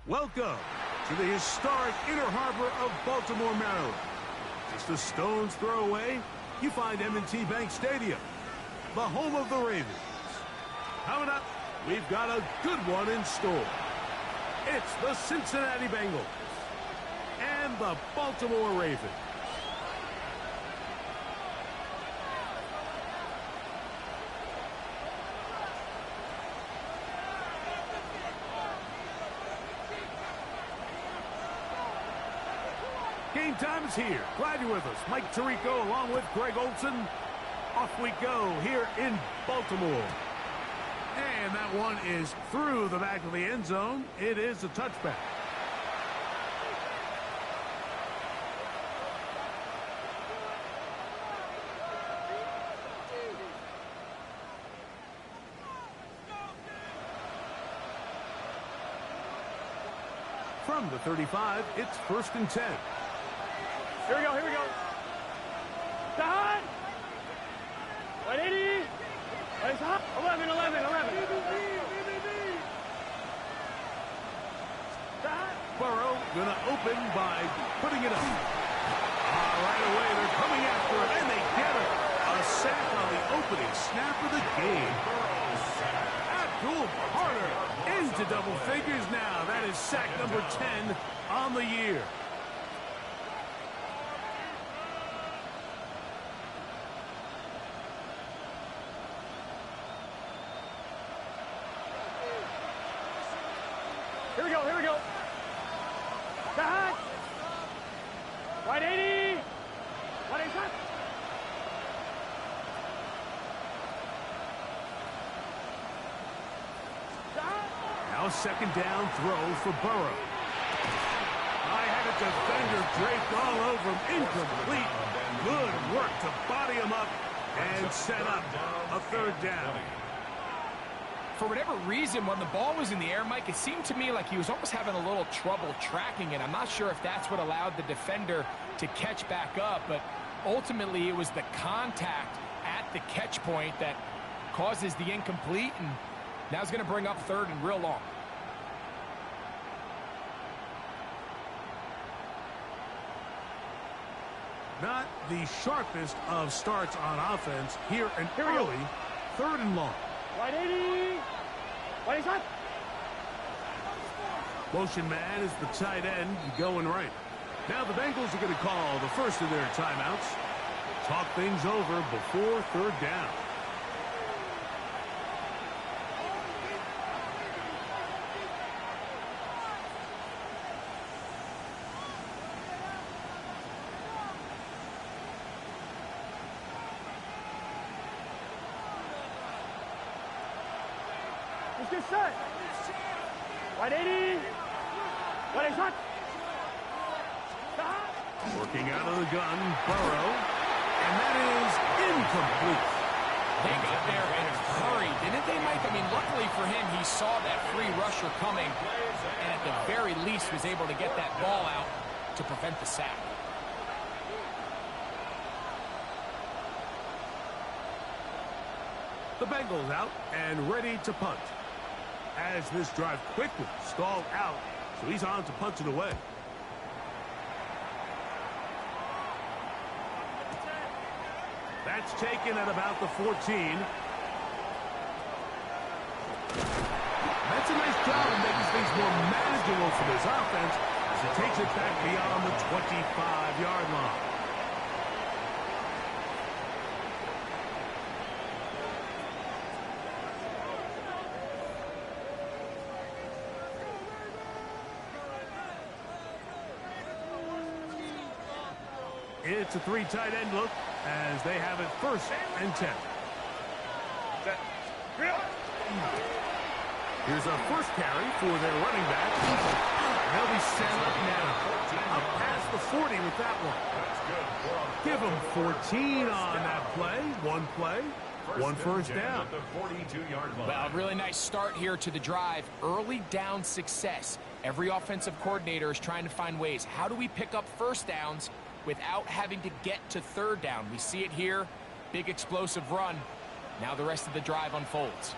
Welcome to the historic Inner Harbor of Baltimore, Maryland. Just a stone's throw away, you find M&T Bank Stadium, the home of the Ravens. Coming up, we've got a good one in store. It's the Cincinnati Bengals and the Baltimore Ravens. Game time is here. Glad you're with us. Mike Tirico along with Greg Olson. Off we go here in Baltimore. And that one is through the back of the end zone. It is a touchback. From the 35, it's 1st and 10. Here we go, here we go. Down. 180. What is up? 11. Burrow gonna open by putting it up. Right away, they're coming after it, and they get it. A sack on the opening snap of the game. Abdul Carter into double figures now. That is sack number 10 on the year. Here we go, here we go. Back. 180. What is that? Now second down throw for Burrow. I had a defender draped all over him. Incomplete. Good work to body him up and set up a 3rd down. For whatever reason, when the ball was in the air, Mike, it seemed to me like he was almost having a little trouble tracking it. I'm not sure if that's what allowed the defender to catch back up, but ultimately it was the contact at the catch point that causes the incomplete, and now it's going to bring up 3rd and real long. Not the sharpest of starts on offense here, an early 3rd and long. 180. What is that? Motion man is the tight end going right. Now the Bengals are going to call the first of their timeouts. Talk things over before 3rd down. It's good set. 180. What is that? Working out of the gun, Burrow. And that is incomplete. They got there in a hurry, didn't they, Mike? I mean, luckily for him, he saw that free rusher coming, and at the very least was able to get that ball out to prevent the sack. The Bengals out and ready to punt. As this drive quickly stalled out, so he's on to punt it away. That's taken at about the 14. That's a nice job of making things more manageable for this offense as he takes it back beyond the 25-yard line. It's a 3 tight end look as they have it 1st and 10. Here's a first carry for their running back. They'll be set up now. Up past the 40 with that one. Give them 14 on that play. One play, 1 first down. Well, a really nice start here to the drive. Early down success. Every offensive coordinator is trying to find ways. How do we pick up 1st downs without having to get to 3rd down? We see it here. Big explosive run. Now the rest of the drive unfolds.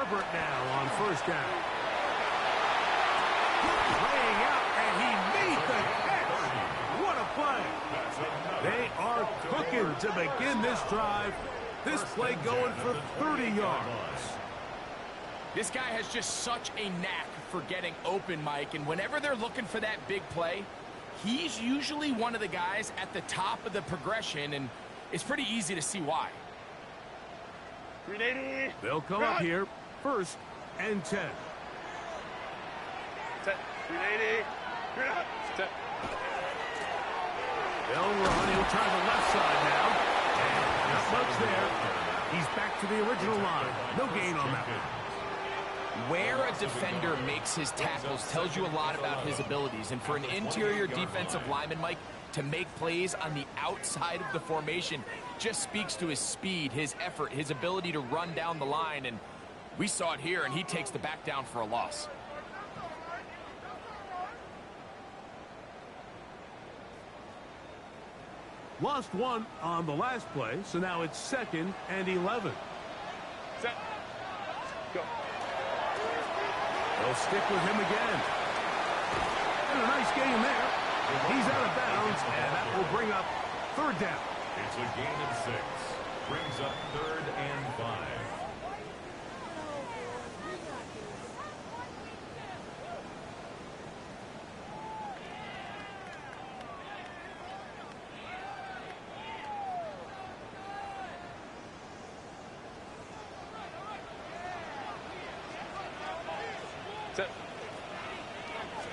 Herbert now on first down. Laying out, and he made the catch. What a play. They are cooking to begin this drive. This play going for 30 yards. This guy has just such a knack for getting open, Mike, and whenever they're looking for that big play, he's usually one of the guys at the top of the progression, and it's pretty easy to see why. 380. They'll come up here, 1st and 10. Set. 380. Set. They'll run. He'll try the left side now. And not much there. He's back to the original line. No gain on that one. Where a defender makes his tackles tells you a lot about his abilities. And for an interior defensive lineman, Mike, to make plays on the outside of the formation just speaks to his speed, his effort, his ability to run down the line. And we saw it here, and he takes the back down for a loss. Lost one on the last play, so now it's 2nd and 11. Set. Go. They'll stick with him again. And a nice game there. He's out of bounds, and that will bring up 3rd down. It's a gain of 6. Brings up 3rd and 5. Set.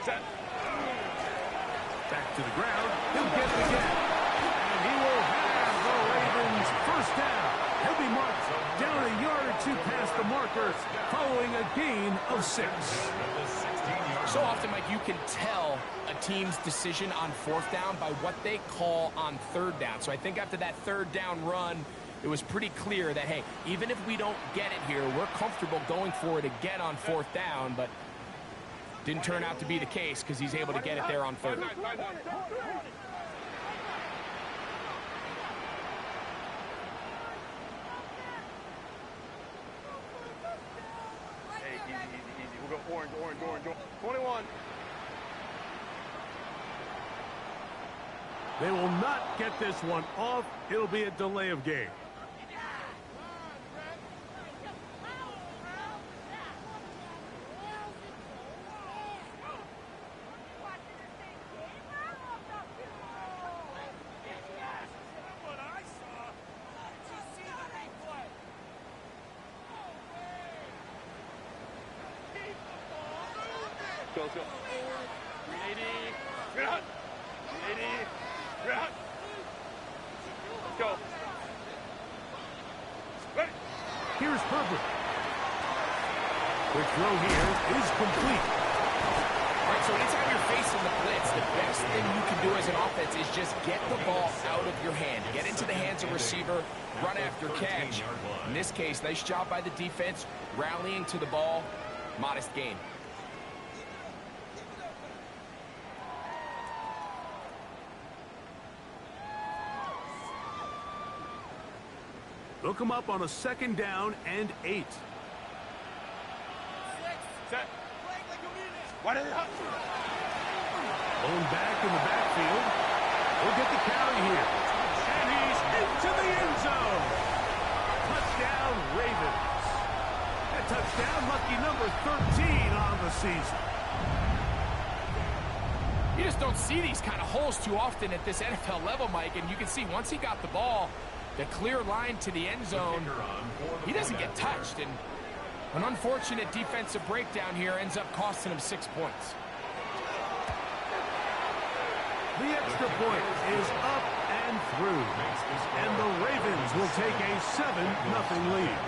Set. Back to the ground. He'll get it again. And he will have the Ravens 1st down. He'll be marked down a yard or 2 past the marker following a gain of 6. So often, Mike, you can tell a team's decision on 4th down by what they call on 3rd down. So I think after that 3rd down run, it was pretty clear that, hey, even if we don't get it here, we're comfortable going for it again on 4th down, but didn't turn out to be the case because he's able to get it there on 3rd. Hey, easy, easy, easy. We'll go orange, orange, orange, orange. 21. They will not get this one off. It'll be a delay of game. Go, let's go. 380. Get out. 380. Get out. Let's go. Ready. Here's Herbert. Quick throw here is complete. All right, so anytime you're facing the blitz, the best thing you can do as an offense is just get the ball out of your hand. Get into the hands of receiver, run after catch. In this case, nice job by the defense, rallying to the ball, modest gain. They'll come up on a 2nd down and 8. Set. Why did it hot? Going back in the backfield. He'll get the carry here. And he's into the end zone. Touchdown, Ravens. That touchdown, lucky number 13 on the season. You just don't see these kind of holes too often at this NFL level, Mike, and you can see once he got the ball, the clear line to the end zone, he doesn't get touched, and an unfortunate defensive breakdown here ends up costing him 6 points. The extra point is up and through, and the Ravens will take a 7-0 lead.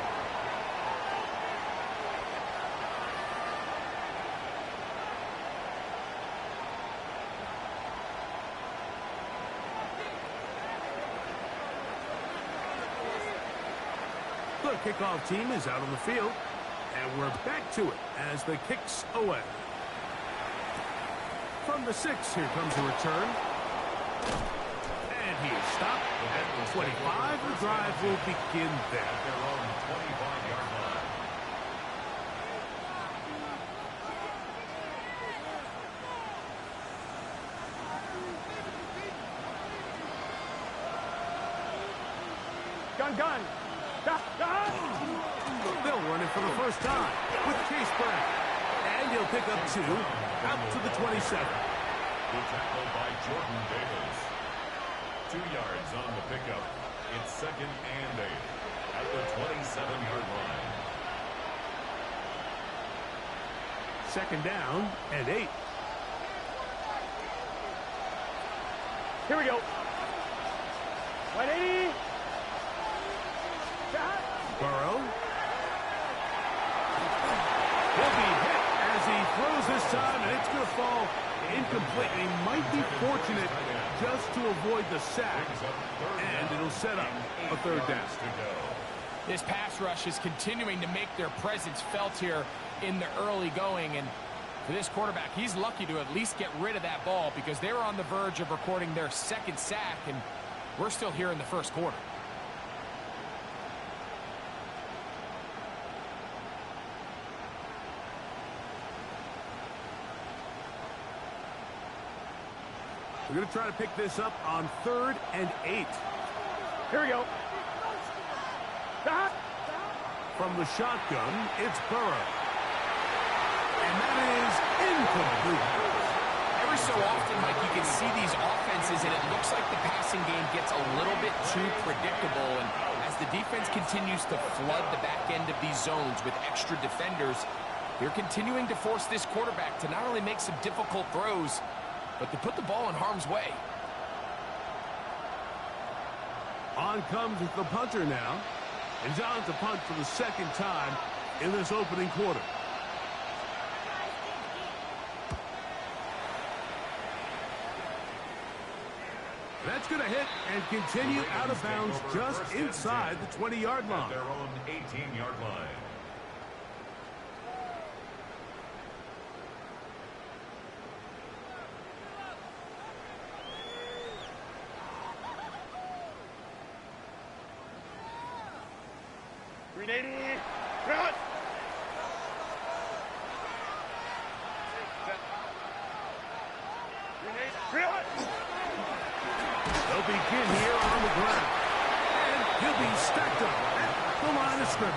The kickoff team is out on the field, and we're back to it as the kick's away. From the 6, here comes a return. And he is stopped at the 25. The drive will begin there. gun. They'll run it for the first time with Chase Brown. And he'll pick up 2 out to the 27. Good tackle by Jordan Davis. 2 yards on the pickup. It's 2nd and 8 at the 27-yard line. 2nd down and 8. Here we go. 180. Burrow. He'll be hit as he throws this time, and it's going to fall incomplete. He might be fortunate just to avoid the sack, and it'll set up a 3rd down. This pass rush is continuing to make their presence felt here in the early going, and for this quarterback, he's lucky to at least get rid of that ball because they were on the verge of recording their 2nd sack, and we're still here in the 1st quarter. We're going to try to pick this up on 3rd and 8. Here we go. From the shotgun, it's Burrow. And that is incomplete. Every so often, Mike, you can see these offenses, and it looks like the passing game gets a little bit too predictable. And as the defense continues to flood the back end of these zones with extra defenders, they're continuing to force this quarterback to not only make some difficult throws, but to put the ball in harm's way. On comes the punter now. And John's to punt for the 2nd time in this opening quarter. That's going to hit and continue out of bounds just inside the 20-yard line. Their own 18-yard line. Run! They'll begin here on the ground. And he'll be stacked up at the line of scrimmage.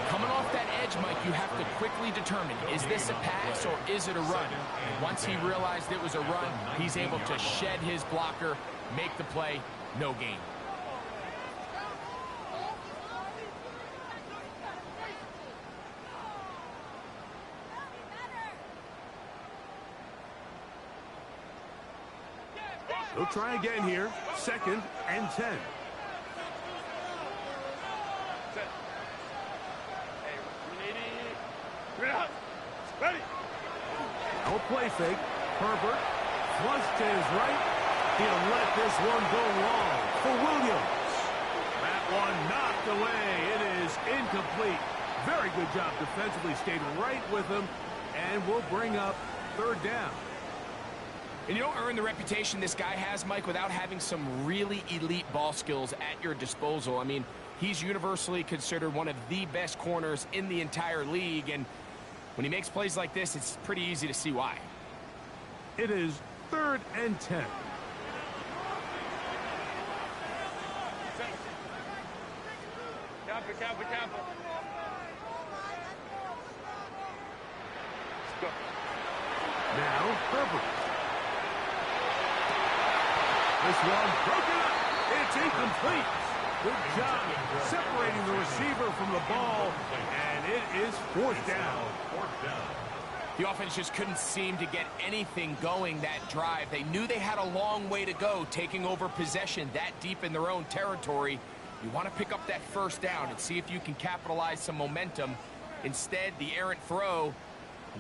Coming off that edge, Mike, you have to quickly determine, is this a pass or is it a run? And once he realized it was a run, he's able to shed his blocker, make the play, no gain. They'll try again here. 2nd and 10. Ready. No play fake. Herbert flushed to his right. He'll let this one go long for Williams. That one knocked away. It is incomplete. Very good job defensively. Stayed right with him. And we'll bring up 3rd down. And you don't earn the reputation this guy has, Mike, without having some really elite ball skills at your disposal. I mean, he's universally considered one of the best corners in the entire league, and when he makes plays like this, it's pretty easy to see why. It is 3rd and 10. Camper. Now, Herbert. This one broken up. It's incomplete. Good job separating the receiver from the ball, and it is 4th down. The offense just couldn't seem to get anything going that drive. They knew they had a long way to go, taking over possession that deep in their own territory. You want to pick up that 1st down and see if you can capitalize some momentum. Instead, the errant throw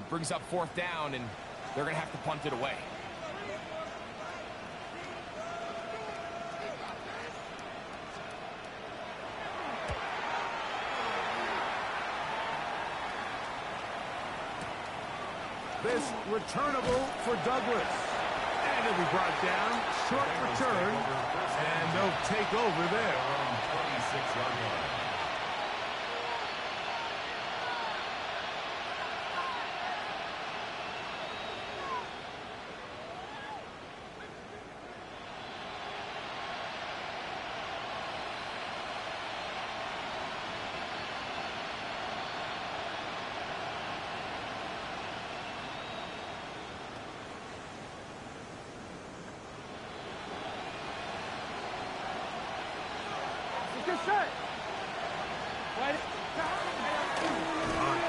brings up 4th down, and they're going to have to punt it away. This returnable for Douglas. And it'll be brought down. Short return. And they'll take over there. 26-yard line.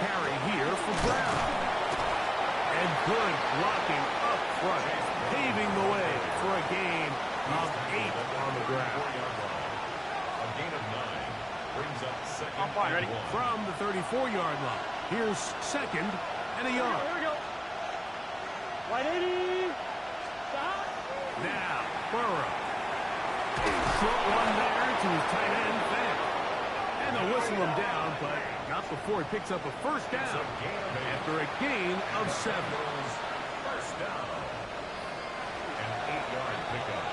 Carry here for Brown. And good blocking up front, paving the way for a gain of 8 on the ground. A gain of 9 brings up second. I'm fine, ready? From the 34-yard line, here's second and a yard. Here we go. 180. Stop. Now, Burrow. Short one there to his tight end, Van. And they'll whistle him down, but not before he picks up a first down after a gain of 7. First down. An 8-yard pickup.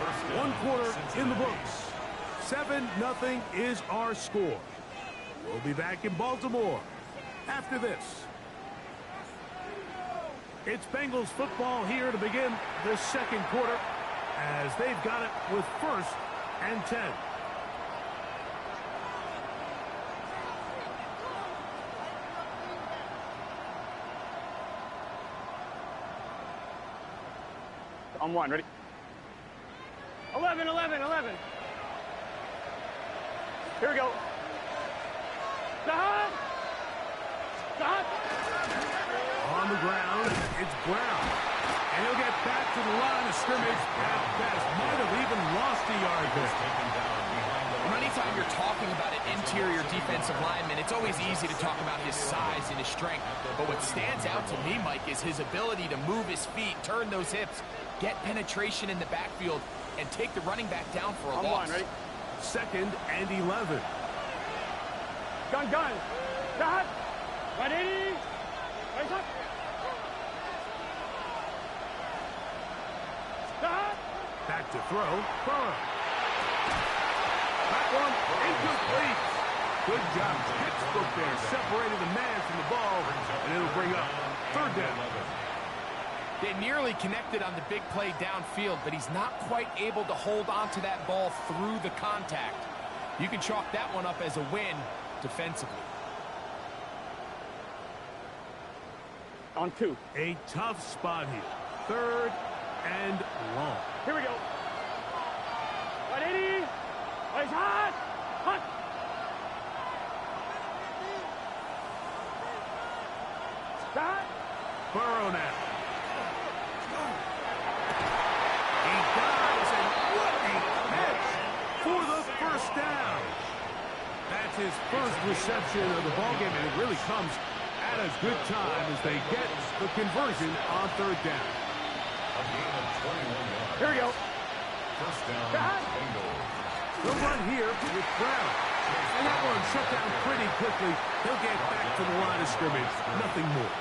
First down. One quarter in the books. 7-0 is our score. We'll be back in Baltimore after this. It's Bengals football here to begin the second quarter as they've got it with 1st and 10. On 1, ready? 11. Here we go. Stop. On the ground, it's Brown. And he'll get back to the line of scrimmage at best. Might have even lost a yard there. Anytime you're talking about an interior defensive lineman, it's always easy to talk about his size and his strength. But what stands out to me, Mike, is his ability to move his feet, turn those hips, get penetration in the backfield, and take the running back down for a loss. 1, ready? 2nd and 11. Gun. Stop. 180. Raise up. Stop. Back to throw. Burrow. That one incomplete. Good job. Textbook there. Separated the man from the ball, and it'll bring up 3rd down. They nearly connected on the big play downfield, but he's not quite able to hold on to that ball through the contact. You can chalk that one up as a win defensively. On 2. A tough spot here. 3rd and long. Here we go. 180. He's hot. Stop. Burrow now. He dives, and what a catch for the first down. That's his first reception of the ballgame, and it really comes at a good time as they get the conversion on 3rd down. A gain of 21 yards. Here we go. First down. Bengals. The run here with Brown. And that one shut down pretty quickly. He'll get back to the line of scrimmage. Nothing more.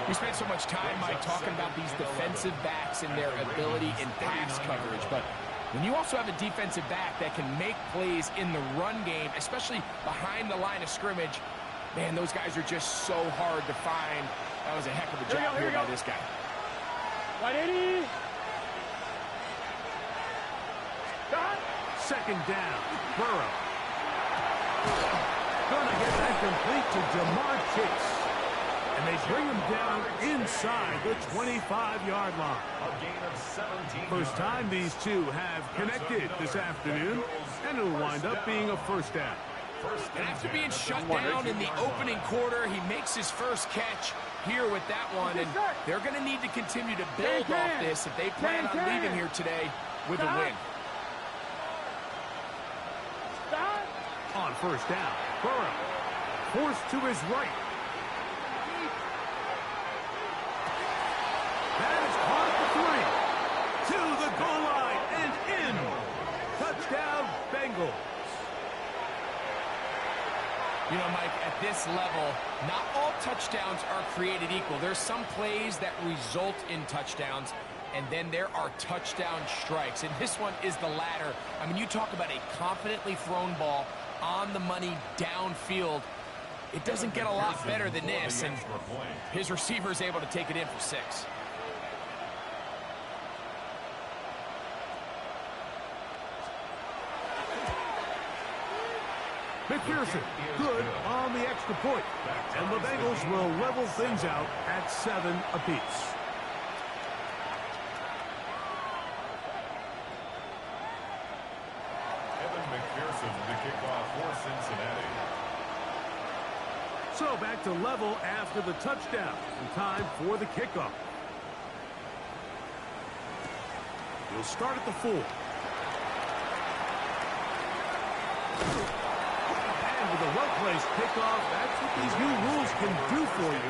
We spent so much time, Mike, talking about these defensive backs and their ability in pass coverage. But when you also have a defensive back that can make plays in the run game, especially behind the line of scrimmage, man, those guys are just so hard to find. That was a heck of a job here by this guy. 180. 2nd down. Burrow. Gonna get that complete to Jamar Chase. And they bring him down inside the 25-yard line. A gain of 17. First time these two have connected this afternoon, and it'll wind up being a first down. And after being shut down in the opening quarter, he makes his first catch here with that one. And they're going to need to continue to build off this if they plan on leaving here today with a win. On first down, Burrow forced to his right. That is caught at the 3. To the goal line and in. Touchdown, Bengals. You know, Mike, at this level, not all touchdowns are created equal. There's some plays that result in touchdowns, and then there are touchdown strikes. And this one is the latter. I mean, you talk about a confidently thrown ball on the money downfield. It doesn't get a lot better than this, and his receiver is able to take it in for 6. McPherson, good on the extra point. And the Bengals will level things out at 7 apiece. McPherson So back to level after the touchdown. And time for the kickoff. We'll start at the 4. And with a well-placed kickoff, that's what these new rules can do for you.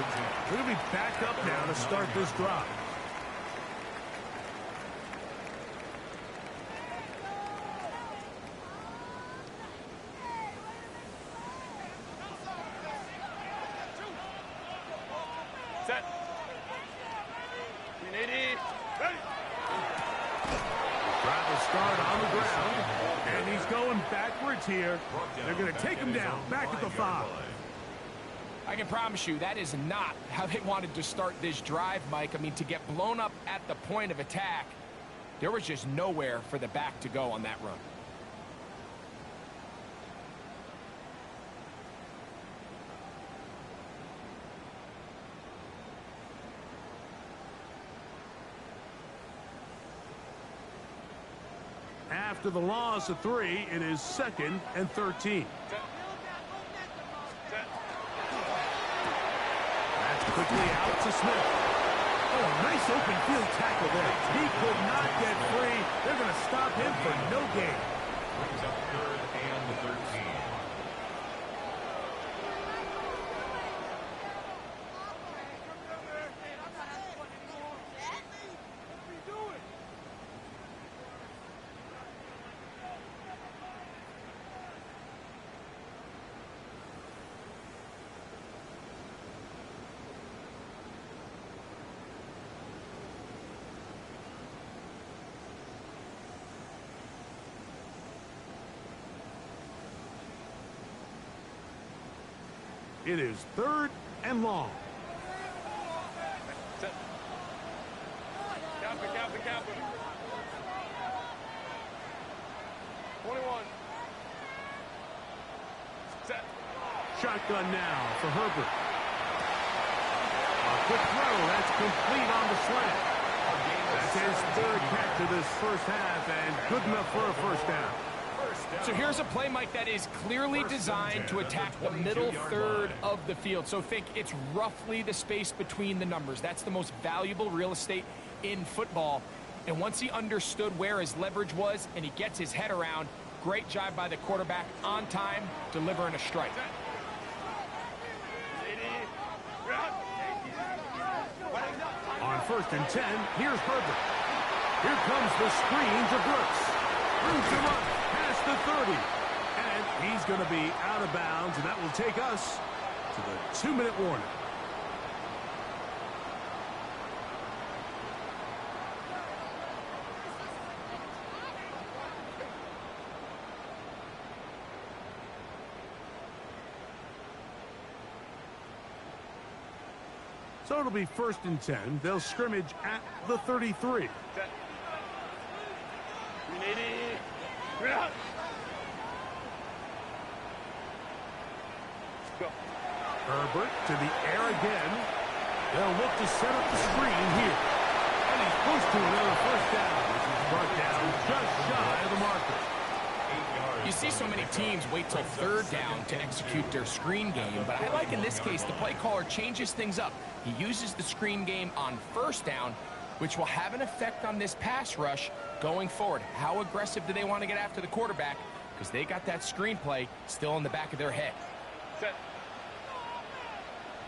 We're going to be back up now to start this drive. Set. 380. Ready. Drive will start on the ground, and he's going backwards here. They're going to take him down, back at the 5. I can promise you that is not how they wanted to start this drive, Mike. I mean, to get blown up at the point of attack, there was just nowhere for the back to go on that run. After the loss of 3, it is 2nd and 13. That's quickly out to Smith. Oh, nice open field tackle there. He could not get free. They're going to stop him for no gain. Brings up 3rd and 13. It is 3rd and long. Set. Captain. 21. Set. Shotgun now for Herbert. A quick throw. That's complete on the slant. That's his 3rd catch of this first half, and good enough for a first down. So here's a play, Mike, that is clearly designed to attack the middle 3rd of the field. So think it's roughly the space between the numbers. That's the most valuable real estate in football. And once he understood where his leverage was and he gets his head around, great job by the quarterback on time, delivering a strike. On 1st and 10, here's Herbert. Here comes the screen to Brooks. Room to run. Past the 30. And he's going to be out of bounds, and that will take us to the 2-minute warning. So it'll be 1st and 10. They'll scrimmage at the 33. Set. 380. Go. Herbert to the air again. They'll look to set up the screen here. And he's pushed to another first down, which is brought down just shy of the marker. You see so many teams wait till 3rd down to execute their screen game, but I like in this case the play caller changes things up. He uses the screen game on 1st down, which will have an effect on this pass rush going forward. How aggressive do they want to get after the quarterback? Because they got that screen play still in the back of their head. Set.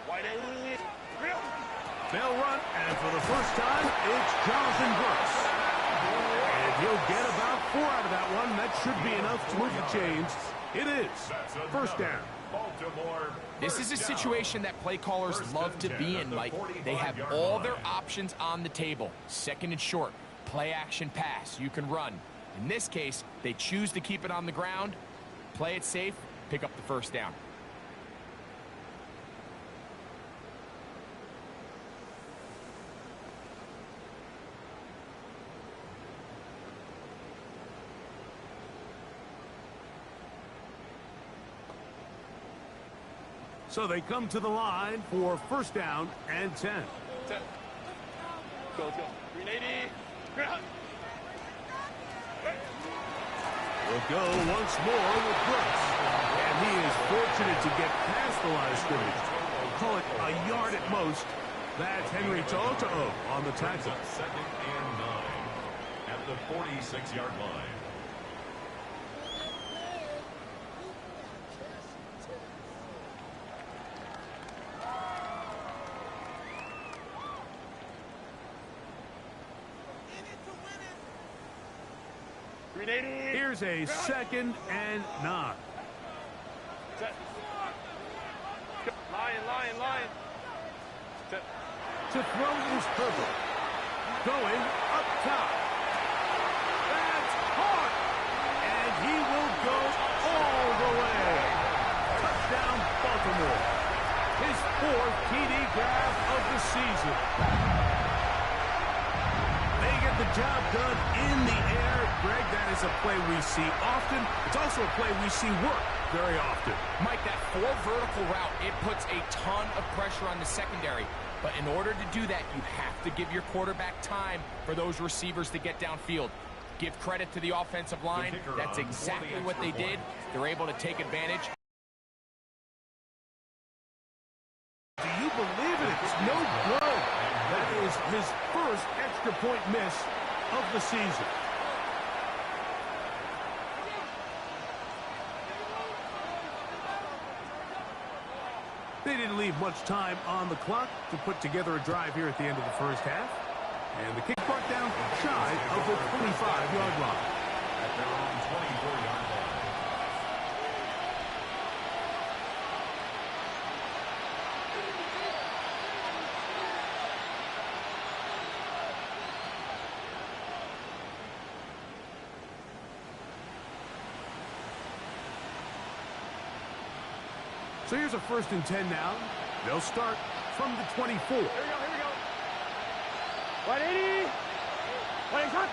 Wide end. They'll run, and for the first time, it's Jonathan Brooks. And he'll get about 4 out of that one. That should be enough to move the chains. It is 1st down. This is a situation that play callers love to be in, Mike. They have all their options on the table. 2nd and short, play action pass, you can run. In this case, they choose to keep it on the ground, play it safe, pick up the 1st down. So they come to the line for 1st down and 10. Set. Go, let's go. 380. We'll go once more with Brooks. And he is fortunate to get past the line of scrimmage. Call it a yard at most. That's Henry To'o on the tackle. Second and 9 at the 46-yard line. Here's a second and 9. Set. Lion. Set. To throw is Herbert. Going up top. That's hard. And he will go all the way. Touchdown, Baltimore. His 4th TD grab of the season. They get the job done in the air. Greg, that is a play we see often. It's also a play we see work very often. Mike, that 4 vertical route, it puts a ton of pressure on the secondary. But in order to do that, you have to give your quarterback time for those receivers to get downfield. Give credit to the offensive line. That's exactly what they did. They're able to take advantage. Do you believe it? It's no good. That is his first extra point miss of the season. They didn't leave much time on the clock to put together a drive here at the end of the first half. And the kick brought down shy of the 25-yard line. At their own 24-yard line. So here's a 1st and 10 now. They'll start from the 24. Here we go. 180. Playing cut.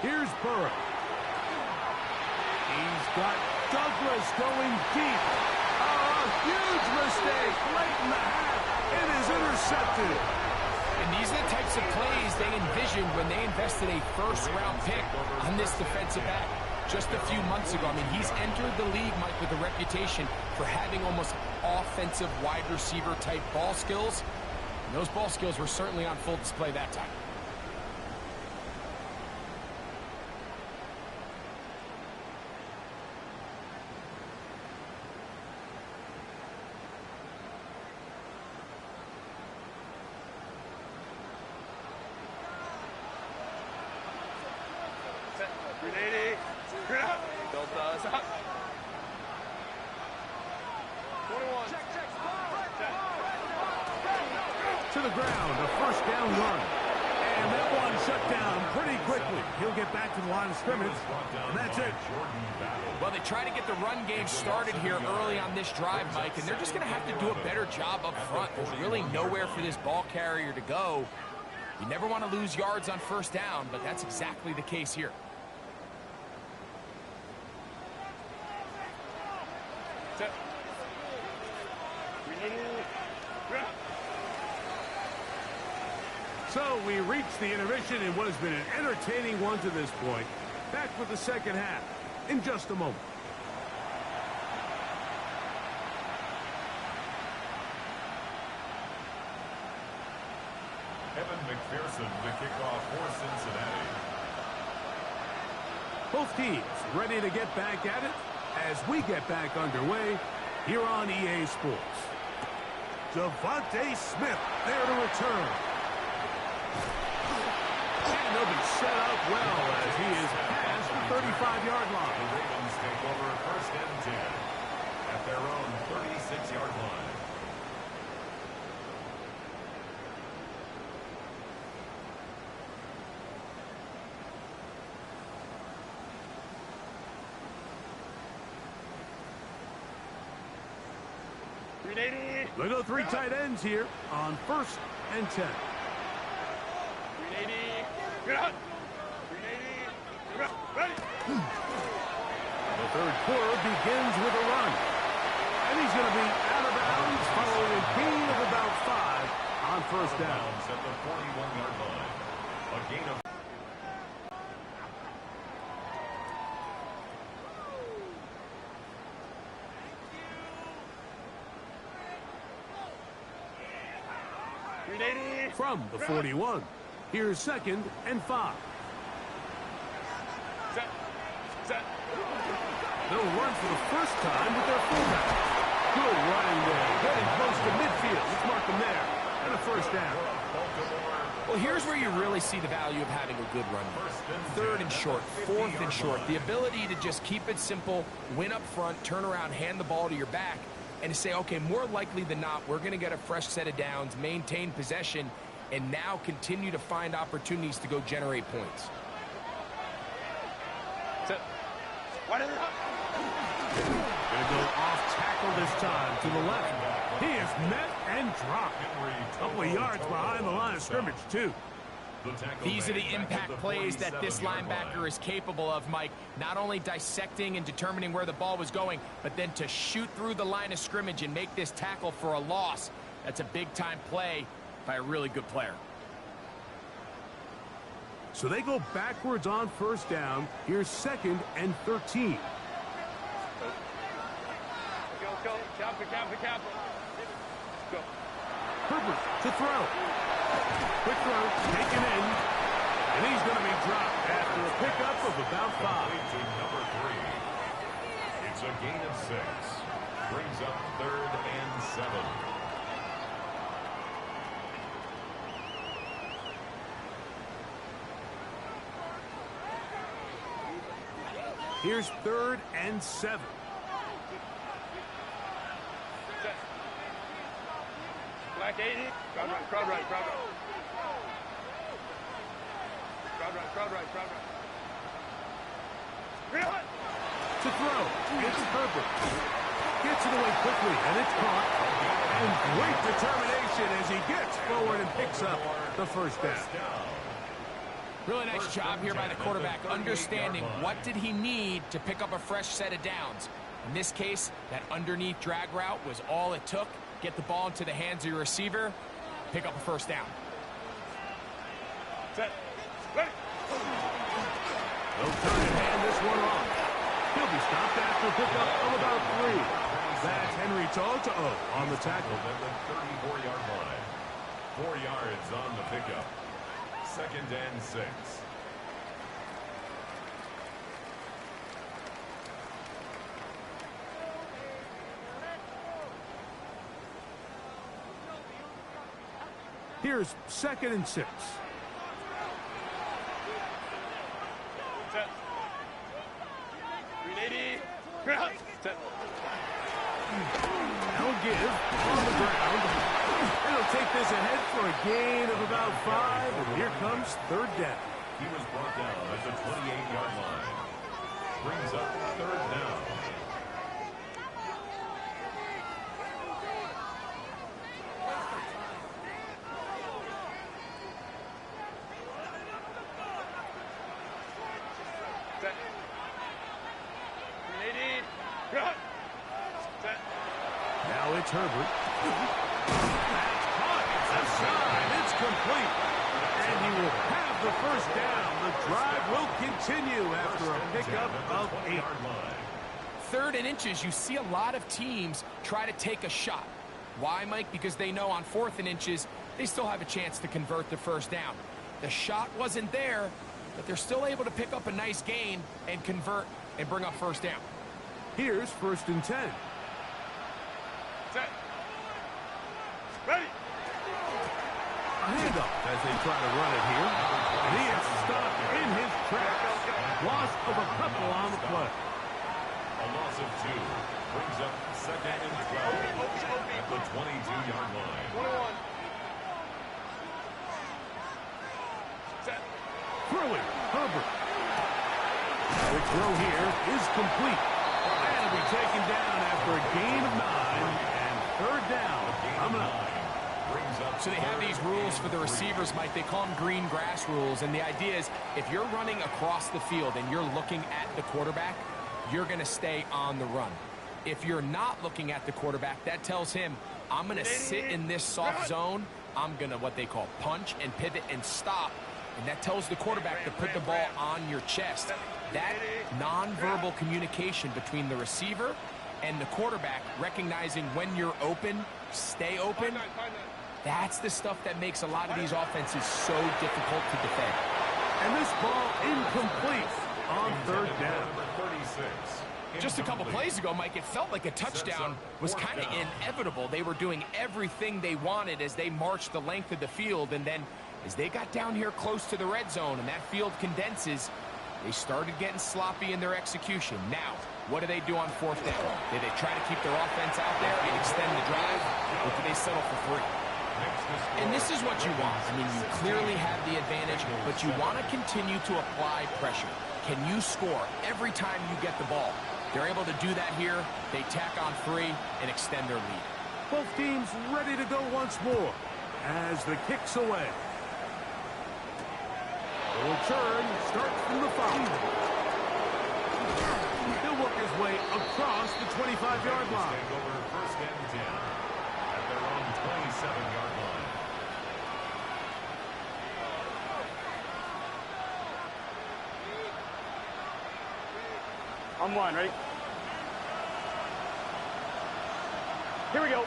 Here's Burrow. He's got Douglas going deep. Oh, a huge mistake late in the half. It is intercepted. And these are the types of plays they envisioned when they invested a first-round pick on this defensive back. Just a few months ago, I mean, he's entered the league, Mike, with a reputation for having almost offensive wide receiver type ball skills. And those ball skills were certainly on full display that time. Set. 380. Delta stop. 21. Check. To the ground, a first down run. And that one shut down pretty quickly. He'll get back to the line of scrimmage, and that's it. Well, they try to get the run game started here early on this drive, Mike, and they're just going to have to do a better job up front. There's really nowhere for this ball carrier to go. You never want to lose yards on first down, but that's exactly the case here. Set. 380. So we reach the intermission in what has been an entertaining one to this point. Back with the second half in just a moment. Evan McPherson to kick off for Cincinnati. Both teams ready to get back at it as we get back underway here on EA Sports. Devontae Smith there to return. And they'll be set up well as he is past the 35-yard line. The Ravens take over 1st and 10 at their own 36-yard line. They go 3 tight ends here on 1st and 10. 380. Good. 380. Ready. The third quarter begins with a run. And he's going to be out of bounds following a gain of about 5 on first down. At the 41-yard line. A gain of 380. From the 41, here's 2nd and 5. Set. Set. They'll run for the first time with their fullback. Good running there. Getting close to midfield. Let's mark them there. And a first down. Well, here's where you really see the value of having a good run. 3rd and short, 4th and short. The ability to just keep it simple, win up front, turn around, hand the ball to your back, and to say, okay, more likely than not, we're going to get a fresh set of downs, maintain possession, and now continue to find opportunities to go generate points. Set. Wide and up. Going to go off tackle this time to the left. He is met and dropped. A couple of yards behind the line of scrimmage, too. These are the impact plays that this linebacker is capable of, Mike. Not only dissecting and determining where the ball was going, but then to shoot through the line of scrimmage and make this tackle for a loss. That's a big-time play by a really good player. So they go backwards on first down. Here's 2nd and 13. Go. Cap. Go. Herbert to throw. Quick throw, taken in. And he's going to be dropped after a pickup of about 5. Number 3. It's a gain of 6. Brings up 3rd and 7. Here's 3rd and 7. Set. Black 80. Crowd right. Crowd right. Real. To throw, it's Herbert. Gets it away quickly, and it's caught. And great determination as he gets forward and picks up the first down. Really nice job here by the quarterback, understanding what did he need to pick up a fresh set of downs. In this case, that underneath drag route was all it took. Get the ball into the hands of your receiver, pick up a first down. Set. Ready. They'll turn and hand this one off. He'll be stopped after a pickup of about 3. That's Henry Toto on the tackle. At the 34-yard line. 4 yards on the pickup. 2nd and 6. Here's 2nd and 6. Set. 380. Ground. Set. They'll give on the ground. And he'll take this ahead for a gain of about 5. And here comes 3rd down. He was brought down at the 28-yard line. Brings up 3rd down. Set. 380. Ground. Set. Now it's Herbert. That's caught. It's aside. It's complete. And he will have the first down. The drive will continue after a pickup of 8. 3rd and inches, you see a lot of teams try to take a shot. Why, Mike? Because they know on 4th and inches, they still have a chance to convert the first down. The shot wasn't there, but they're still able to pick up a nice gain and convert and bring up first down. Here's 1st and 10. Set. Ready. A handoff as they try to run it here. And he is stopped in his tracks. Loss of a couple on the play. A loss of 2. Brings up 2nd and 12. At the 22-yard line. 21. Set. Throwing, Herbert. The throw here is complete. And it'll be taken down after a gain of 9. And 3rd down coming up. So they have these rules for the receivers, Mike. They call them green grass rules. And the idea is if you're running across the field and you're looking at the quarterback, you're going to stay on the run. If you're not looking at the quarterback, that tells him, I'm going to sit in this soft zone. I'm going to what they call punch and pivot and stop. And that tells the quarterback to put the ball on your chest. That nonverbal communication between the receiver and the quarterback, recognizing when you're open, stay open, That's the stuff that makes a lot of these offenses so difficult to defend. And this ball incomplete on third down. Number 36. Just a couple plays ago, Mike, it felt like a touchdown was kind of inevitable. They were doing everything they wanted as they marched the length of the field, and then as they got down here close to the red zone and that field condenses, they started getting sloppy in their execution. Now, what do they do on fourth down? Do they try to keep their offense out there and extend the drive, or do they settle for 3? And this is what you want. I mean, you clearly have the advantage, but you want to continue to apply pressure. Can you score every time you get the ball? They're able to do that here. They tack on 3 and extend their lead. Both teams ready to go once more as the kick's away. The return starts from the 5. He'll work his way across the 25-yard line. Take over first and 10 at their own 27-yard line. On one, ready? Here we go.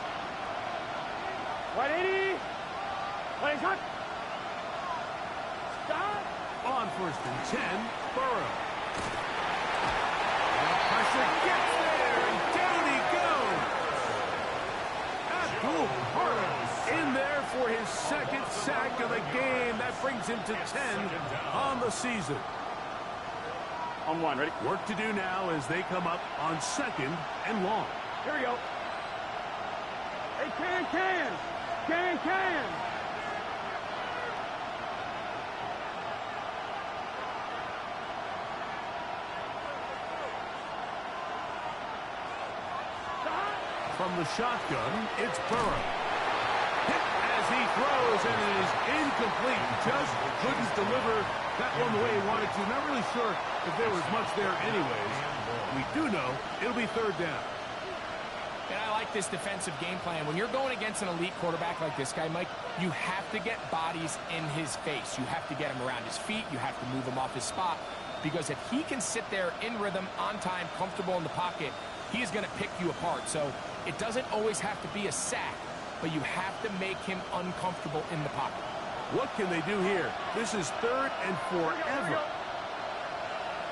180. Playing cut. Stop. On first and 10, Burrow. And the pressure gets there, and down he goes. Abdul-Hurd in there for his second sack of the game. That brings him to 10 on the season. On one, ready? Work to do now as they come up on second and long. Here we go. Hey, can. From the shotgun, it's Burrow. Hit as he throws, and it is incomplete. Just couldn't deliver that one the way he wanted to. Not really sure if there was much there anyways. We do know it'll be third down. And I like this defensive game plan. When you're going against an elite quarterback like this guy, Mike, you have to get bodies in his face. You have to get him around his feet. You have to move him off his spot. Because if he can sit there in rhythm, on time, comfortable in the pocket, he is going to pick you apart. So it doesn't always have to be a sack, but you have to make him uncomfortable in the pocket. What can they do here? This is third and forever.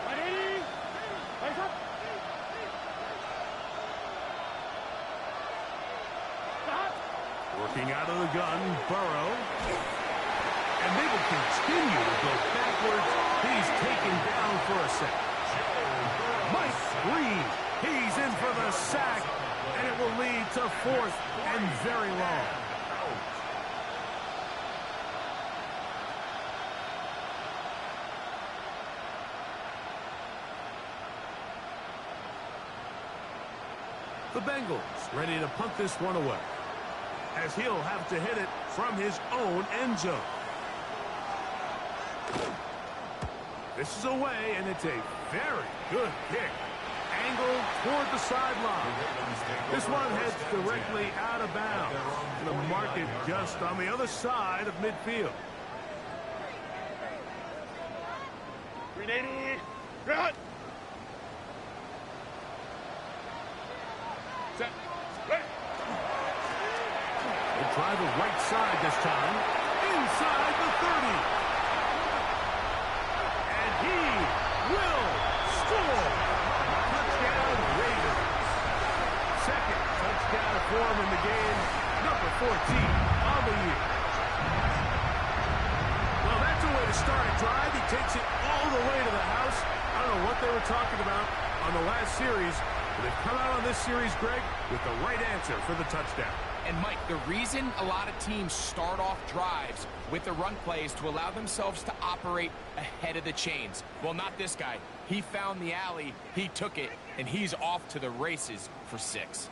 180. Plays up. Stop. Working out of the gun, Burrow. And they will continue to go backwards. He's taken down for a sack. Mike Green, he's in for the sack. And it will lead to fourth and very long. The Bengals ready to punt this one away, as he'll have to hit it from his own end zone. This is away, and it's a very good kick. Angled toward the sideline. This one heads directly out of bounds. The market just on the other side of midfield. 380. Run. Set. Ready. They try the right side this time. Inside the 30. And he will score. Touchdown, Ravens. Second touchdown for him in the game. Number 14 on the year. Well, that's a way to start a drive. He takes it all the way to the house. I don't know what they were talking about on the last series, but they've come out on this series, Greg, with the right answer for the touchdown. And, Mike, the reason a lot of teams start off drives with the run plays to allow themselves to operate ahead of the chains. Well, not this guy. He found the alley, he took it, and he's off to the races for 6.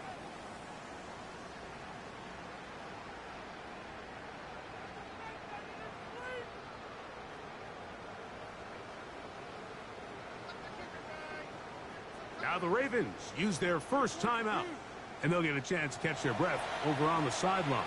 Now the Ravens use their first timeout, and they'll get a chance to catch their breath over on the sideline.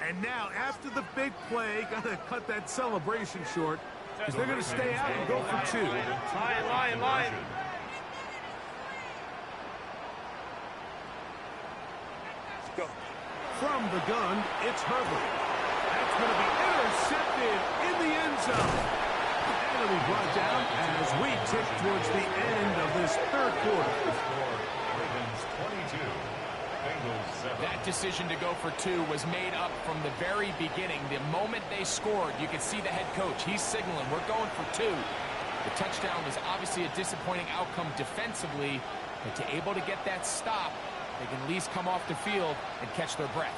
And now, after the big play, got to cut that celebration short because they're going to stay out and go for 2. Line. Go. From the gun, it's Herbert. That's going to be intercepted in the end zone. And it'll be brought down as we tick towards the end of this third quarter. Ravens 22, Bengals 7. That decision to go for 2 was made up from the very beginning. The moment they scored, you could see the head coach. He's signaling, we're going for 2. The touchdown was obviously a disappointing outcome defensively, but to able to get that stop, they can at least come off the field and catch their breath.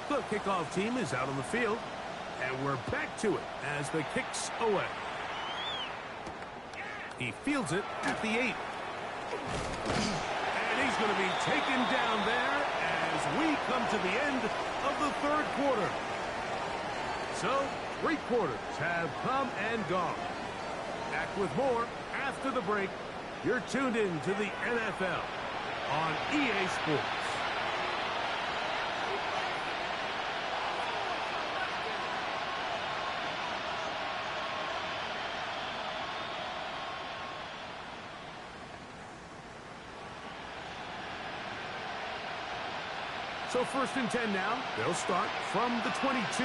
The kickoff team is out on the field, and we're back to it as the kick's away. He fields it at the 8. And he's going to be taken down there as we come to the end of the third quarter. So, 3 quarters have come and gone. Back with more after the break. You're tuned in to the NFL on EA Sports. So 1st and 10 now. They'll start from the 22.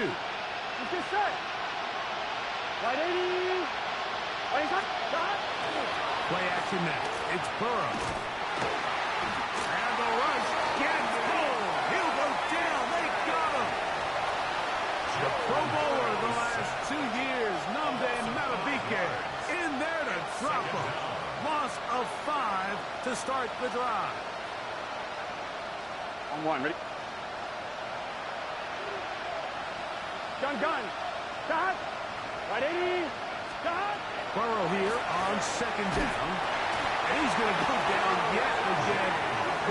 Get set. Right 80. Right shot. Play action now. It's Burrow. And the rush gets full. He'll go down. They got him. The Pro Bowler the last 2 years, Namde Matabike, in there to drop him. Loss of 5 to start the drive. On 1, ready? Gun. Shot. Right 80. Shot. Burrow here on 2nd down. And he's going to go down yet again.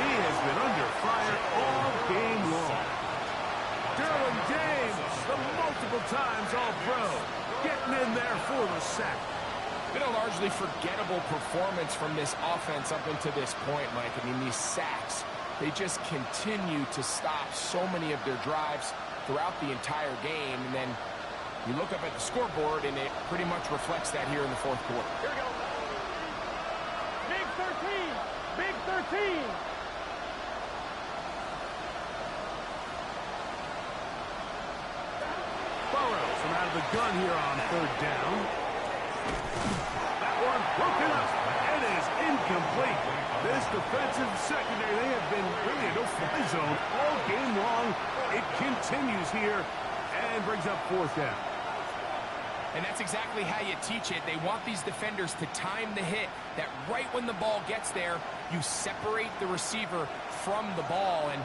He has been under fire all game long. Derwin James, the multiple times All-Pro, getting in there for the sack. Been a largely forgettable performance from this offense up until this point, Mike. I mean, these sacks, they just continue to stop so many of their drives throughout the entire game. And then you look up at the scoreboard, and it pretty much reflects that here in the 4th quarter. Here we go. Big 13. Big 13. Burrow from out of the gun here on 3rd down. That one broken up and is incomplete. This defensive secondary, they have been really a no-fly zone all game long. It continues here and brings up 4th down. And that's exactly how you teach it. They want these defenders to time the hit, that right when the ball gets there, you separate the receiver from the ball. And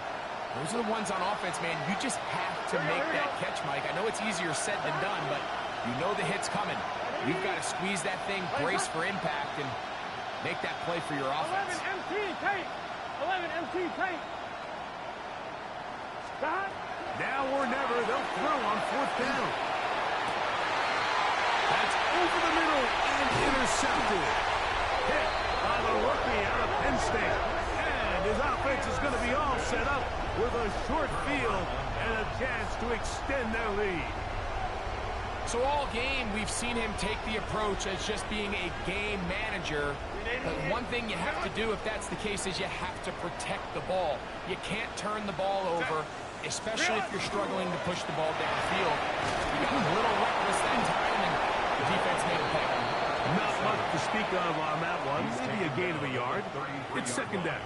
those are the ones on offense, man. You just have to make that catch, Mike. I know it's easier said than done, but you know the hit's coming. You've got to squeeze that thing, brace for impact, and make that play for your offense. 11 MT tape. 11 MT tape. Stop. Now or never, they'll throw on 4th down. That's over the middle and intercepted. Hit by the rookie out of Penn State. And his offense is going to be all set up with a short field and a chance to extend their lead. So all game, we've seen him take the approach as just being a game manager. But one thing you have to do, if that's the case, is you have to protect the ball. You can't turn the ball over, especially if you're struggling to push the ball downfield. You got a little reckless that time, and the defense made a play. Not much to speak of on that one. Maybe a gain of a yard. It's 2nd down.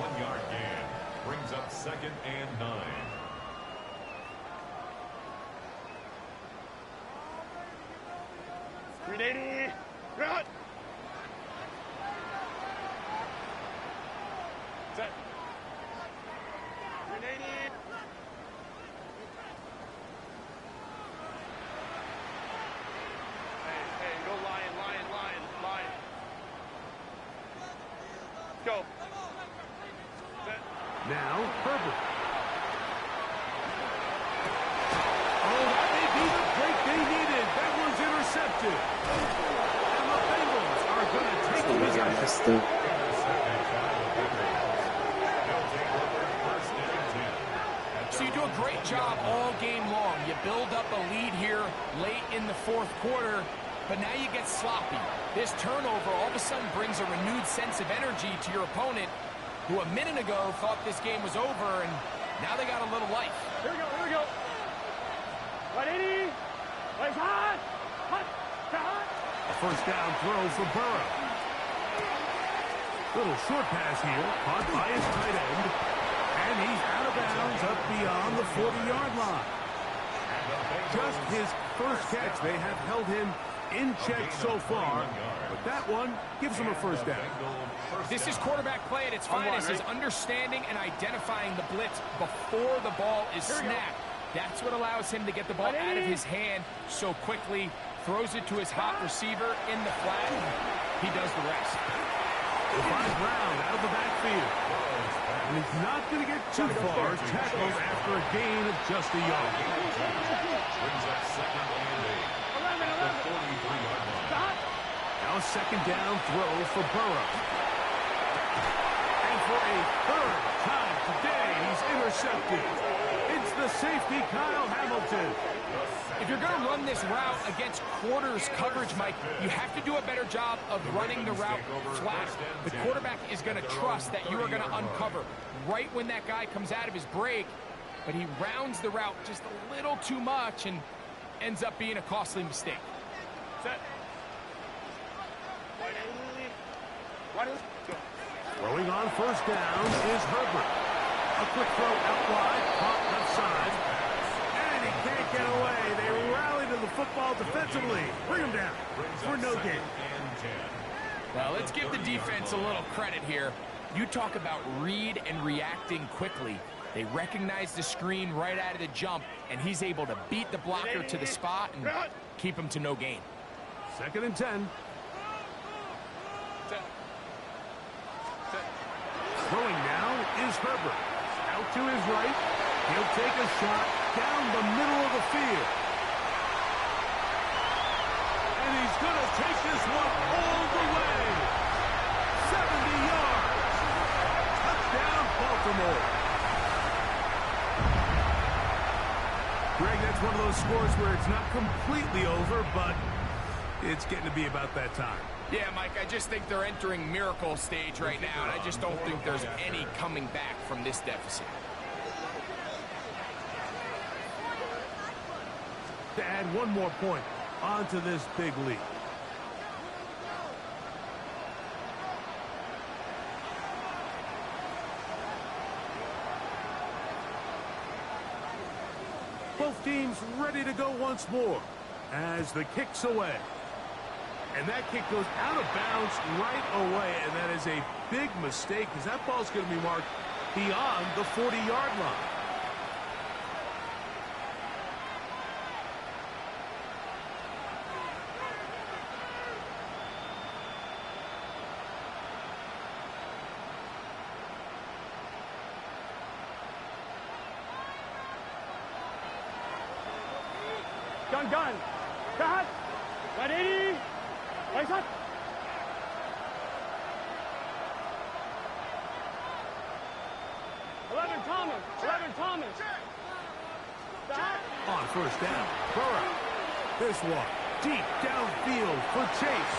1-yard gain brings up 2nd and 9. Ready. Run. Set. Ready. Hey, go lion. Go. Set. Now, Herbert. Oh, that may be the break they needed. That one's intercepted. And the possession. So you do a great job all game long. You build up a lead here late in the fourth quarter, but now you get sloppy. This turnover all of a sudden brings a renewed sense of energy to your opponent, who a minute ago thought this game was over, and now they got a little life. Here we go, here we go. 180. Legs hot. Hot. Hot. A first down throw for Burrow. Little short pass here, caught by his tight end. And he's out of bounds up beyond the 40-yard line. Just his first catch. They have held him in check so far, but that one gives him a first down. This is quarterback play at its finest, is understanding and identifying the blitz before the ball is snapped. That's what allows him to get the ball out of his hand so quickly, throws it to his hot receiver in the flat. He does the rest. They find Brown out of the backfield. And he's not going to get too far, tackled after a gain of just a yard. Brings up second and 8 at the 43-yard line. Now a second down throw for Burrow. And for a third time today, he's intercepted. It's the safety, Kyle Hamilton. If you're going to run this route against quarters coverage, Mike, you have to do a better job of running the route flat. The quarterback is going to trust that you are going to uncover right when that guy comes out of his break, but he rounds the route just a little too much and ends up being a costly mistake. Set. Throwing on first down is Herbert. A quick throw out wide, caught left side. And he can't get away. They rally to the football defensively. Bring him down for no gain. Well, let's give the defense a little credit here. You talk about read and reacting quickly. They recognize the screen right out of the jump, and he's able to beat the blocker to the spot and keep him to no gain. Second and 10. Throwing now is Herbert. Out to his right. He'll take a shot down the middle of the field. And he's going to take this one all the way. 70 yards. Touchdown, Baltimore. Greg, that's one of those scores where it's not completely over, but it's getting to be about that time. Yeah, Mike, I just think they're entering miracle stage right now, and I just don't think there's any coming back from this deficit. To add one more point onto this big lead. Both teams ready to go once more as the kick's away. And that kick goes out of bounds right away, and that is a big mistake because that ball's going to be marked beyond the 40-yard line. Gun. Cut. 180. Legs hot. Thomas. On first down, Burrow. This one deep downfield for Chase.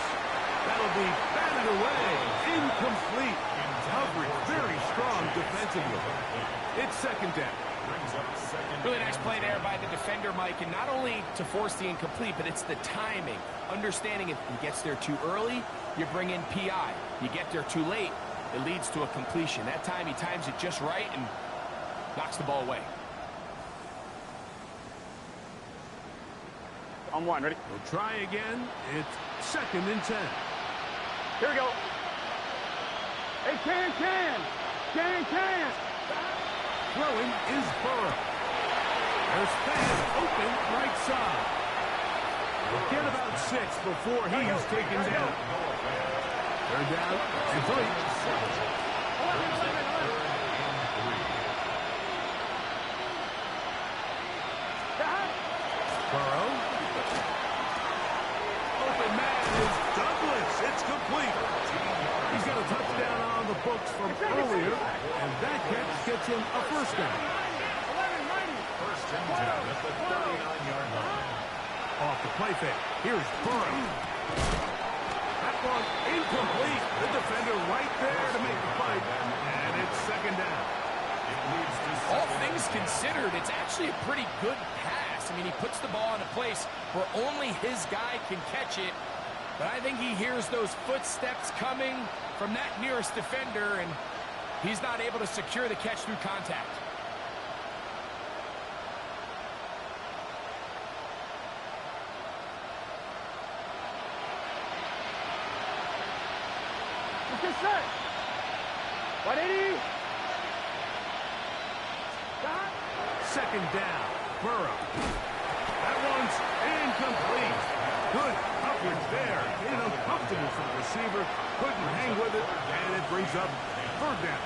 That'll be batted away. Incomplete. Coverage very strong defensively. It's second down. Really nice play there by the defender, Mike, and not only to force the incomplete, but it's the timing. Understanding if he gets there too early, you bring in PI. You get there too late, it leads to a completion. That time he times it just right and knocks the ball away. On one, ready? We'll try again. It's second and 10. Here we go. Hey, can. Throwing is Burrow. There's fans open right side. We'll get about 6 before he's taken down. Third down and 3. Burrow. Open man is Douglas. It's complete. looks from earlier, and that catch gets him a first down. First and 10 at the 39-yard line. Off the play fake. Here's Burrow. That one incomplete. The defender right there to make the fight, and it's second down. It leads to All second things and 10. considered, it's actually a pretty good pass. I mean, he puts the ball in a place where only his guy can catch it. But I think he hears those footsteps coming from that nearest defender, and he's not able to secure the catch through contact. Set. 180. Second down. Burrow. That one's incomplete. Good coverage there. Uncomfortable for the receiver. Couldn't hang with it, and it brings up third down.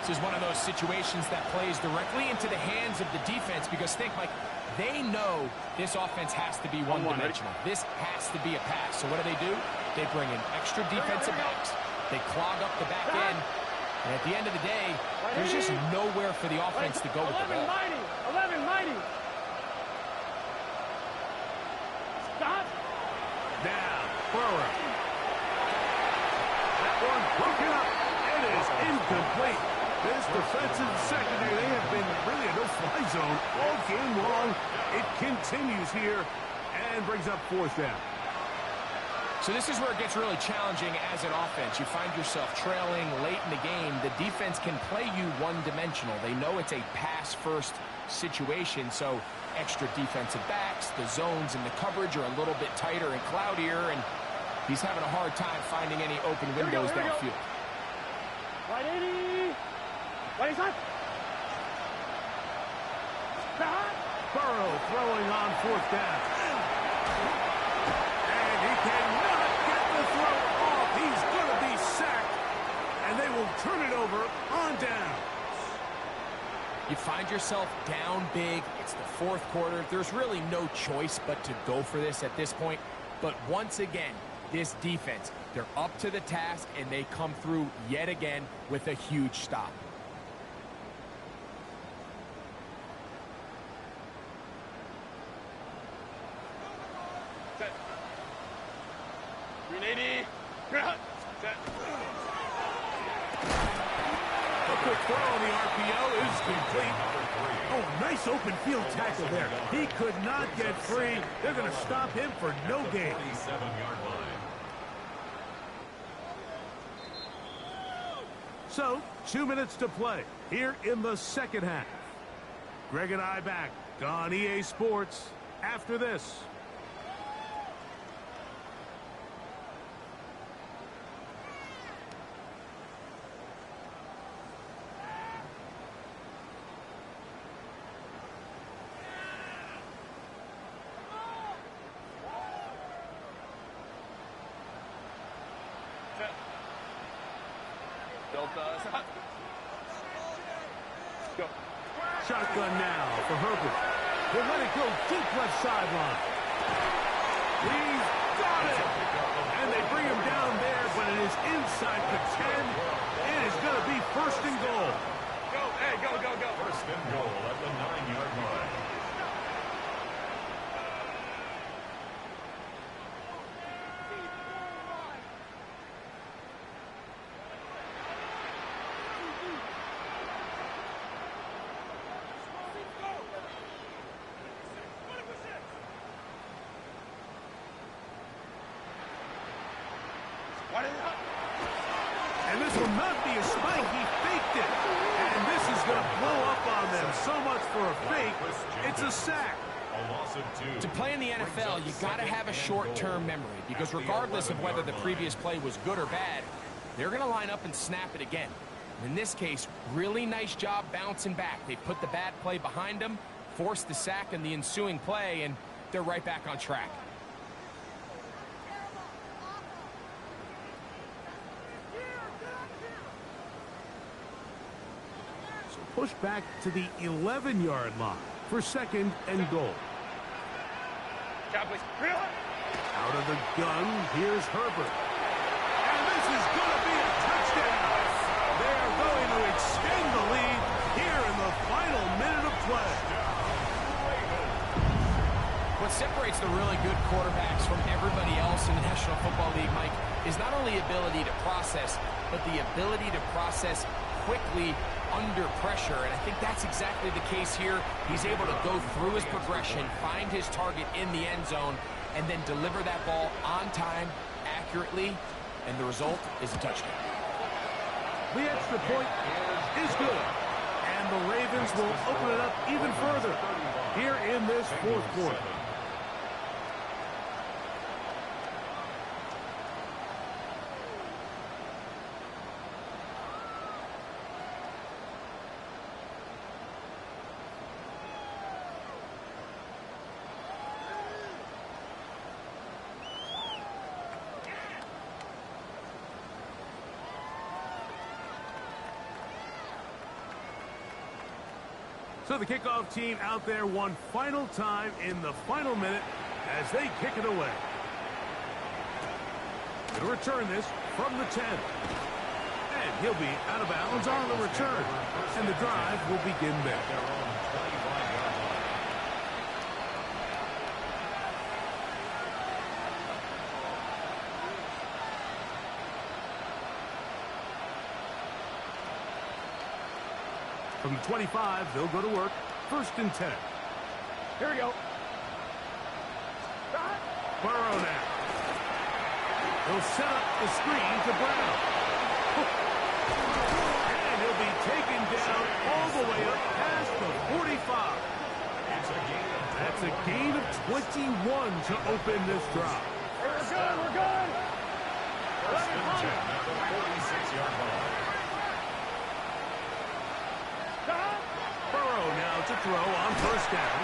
This is one of those situations that plays directly into the hands of the defense because think, Mike, they know this offense has to be one-dimensional. This has to be a pass. So what do? They bring in extra defensive backs. They clog up the back end. And at the end of the day, there's just nowhere for the offense to go with the ball. 11-90. Stop. Now, Burrow. That one broken up. It is incomplete. This defensive secondary, they have been really a no-fly zone all game long. It continues here and brings up fourth down. So this is where it gets really challenging as an offense. You find yourself trailing late in the game. The defense can play you one-dimensional. They know it's a pass-first situation, so extra defensive backs, the zones and the coverage are a little bit tighter and cloudier, and he's having a hard time finding any open windows downfield. 180. What is that? Burrow throwing on fourth down. And he cannot get the throw off. He's going to be sacked. And they will turn it over on down. You find yourself down big. It's the fourth quarter. There's really no choice but to go for this at this point. But once again, this defense, they're up to the task, and they come through yet again with a huge stop. Set. 380. Set. A quick throw on the RPO is complete. Oh, nice open field tackle there. He could not get free. They're going to stop him for no gain. 47-yard line. So, 2 minutes to play here in the second half. Greg and I back on EA Sports after this. Delta. Go. Shotgun now for Herbert. He'll let it go deep left sideline. He's got it. And they bring him down there, but it is inside the 10. It is going to be first and goal. Go. Hey, go. First and goal at the 9-yard line. And this will not be a spike. He faked it. And this is going to blow up on them. So much for a fake. It's a sack. A loss of 2. To play in the NFL, you got to have a short-term memory because regardless of whether the previous play was good or bad, they're going to line up and snap it again. In this case, really nice job bouncing back. They put the bad play behind them, forced the sack in the ensuing play, and they're right back on track. Push back to the 11-yard line for second and goal. Cap, please. Out of the gun, here's Herbert. And this is going to be a touchdown. separates the really good quarterbacks from everybody else in the National Football League, Mike, is not only ability to process, but the ability to process quickly under pressure. And I think that's exactly the case here. He's able to go through his progression, find his target in the end zone, and then deliver that ball on time, accurately, and the result is a touchdown. The extra point is good. And the Ravens will open it up even further here in this fourth quarter. So the kickoff team out there one final time in the final minute as they kick it away. Going to return this from the 10. And he'll be out of bounds on the return. And the drive will begin there. From the 25, they'll go to work. 1st and 10. Here we go. Burrow now. He'll set up the screen to Brown. And he'll be taken down all the way up past the 45. That's a gain of 21 to open this drive. We're good, we're good. 1st and 10 at the 46-yard line. Burrow now to throw on 1st down.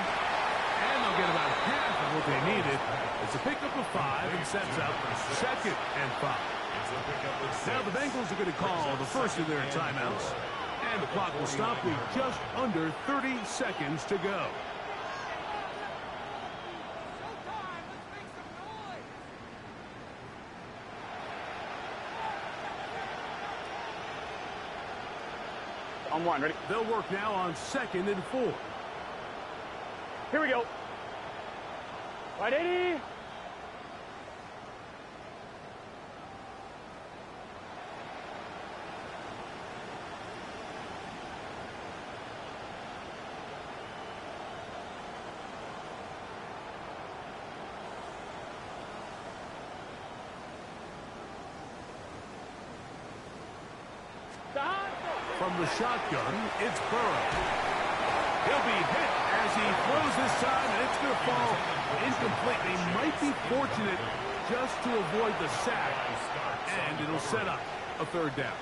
And they'll get about half of what they needed. It's a pickup of 5 and sets up 2nd and 5. Now the Bengals are going to call the first of their timeouts. And the clock will stop with just under 30 seconds to go. On 1, ready? They'll work now on 2nd and 4. Here we go. Right 80. From the shotgun, it's Burrow. He'll be hit as he throws this time, and it's going to fall incomplete. They might be fortunate just to avoid the sack, and it'll set up a 3rd down.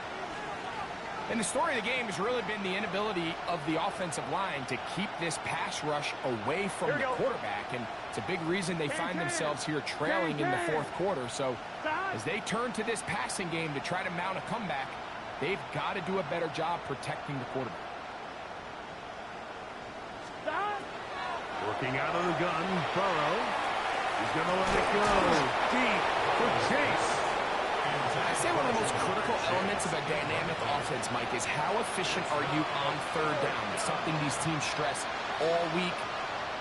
And the story of the game has really been the inability of the offensive line to keep this pass rush away from the quarterback. And it's a big reason they find themselves here trailing in the 4th quarter. So as they turn to this passing game to try to mount a comeback, they've got to do a better job protecting the quarterback. Working out of the gun, Burrow. He's going to let it go deep for Chase. I say one of the most critical elements of a dynamic offense, Mike, is how efficient are you on 3rd down? It's something these teams stress all week.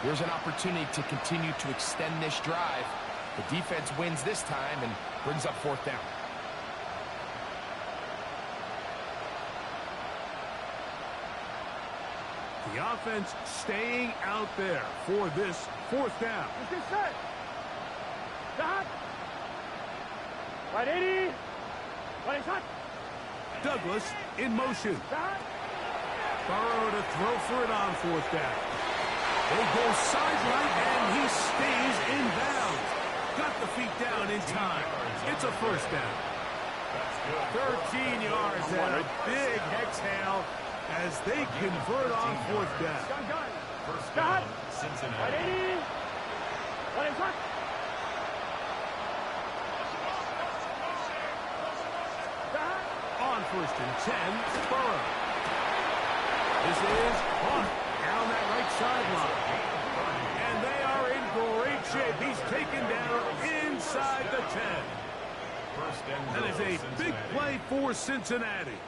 Here's an opportunity to continue to extend this drive. The defense wins this time and brings up 4th down. The offense staying out there for this 4th down. This is set. Stop. Right 80. Right shot. Douglas in motion. Stop. Burrow to throw for it on 4th down. They go sideline, and he stays in bounds. Got the feet down in time. It's a 1st down. 13 yards and a big exhale as they convert on 4th down. 1st down, Cincinnati. Right 80. Right shot. On 1st and 10, Burrow. This is caught down that right sideline. And they are in great shape. He's taken down inside the 10. That is a big play for Cincinnati.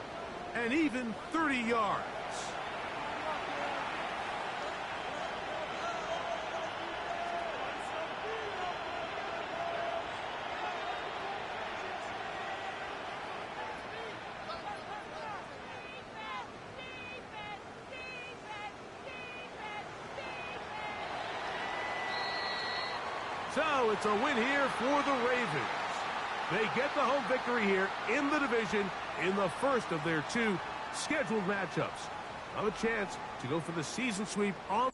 And even 30 yards. So it's a win here for the Ravens. They get the home victory here in the division in the first of their 2 scheduled matchups. Have a chance to go for the season sweep on